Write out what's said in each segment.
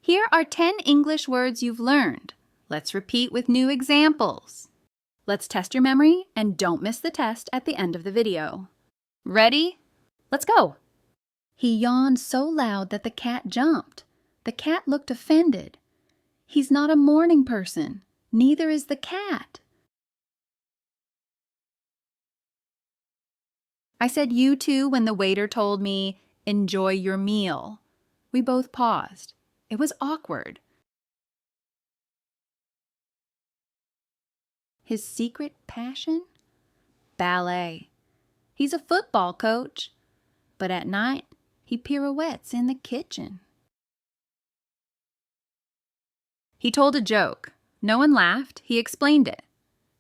Here are 10 English words you've learned. Let's repeat with new examples. Let's test your memory and don't miss the test at the end of the video. Ready? Let's go! He yawned so loud that the cat jumped. The cat looked offended. He's not a morning person. Neither is the cat. I said you too when the waiter told me, "Enjoy your meal." We both paused. It was awkward. His secret passion? Ballet. He's a football coach, but at night he pirouettes in the kitchen. He told a joke. No one laughed. He explained it.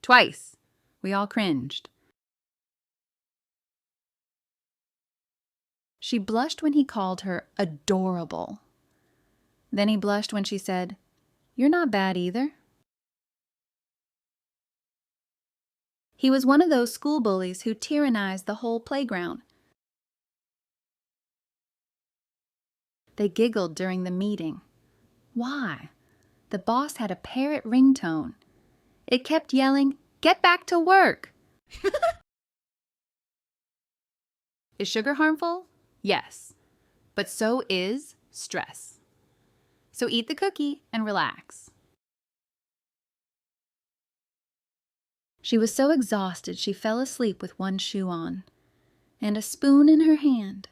Twice. We all cringed. She blushed when he called her adorable. Then he blushed when she said, "You're not bad either." He was one of those school bullies who tyrannized the whole playground. They giggled during the meeting. Why? The boss had a parrot ringtone. It kept yelling, "Get back to work!" Is sugar harmful? Yes, but so is stress. So eat the cookie and relax. She was so exhausted she fell asleep with one shoe on and a spoon in her hand.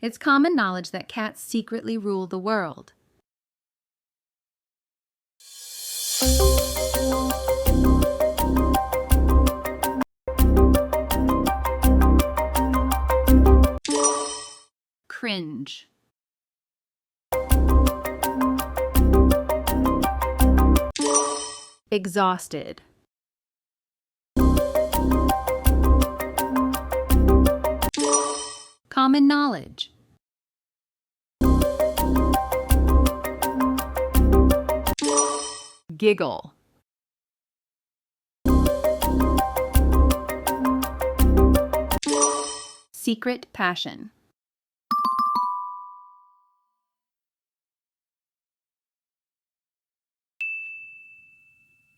It's common knowledge that cats secretly rule the world. Cringe. Exhausted. Common knowledge. Giggle. Secret passion.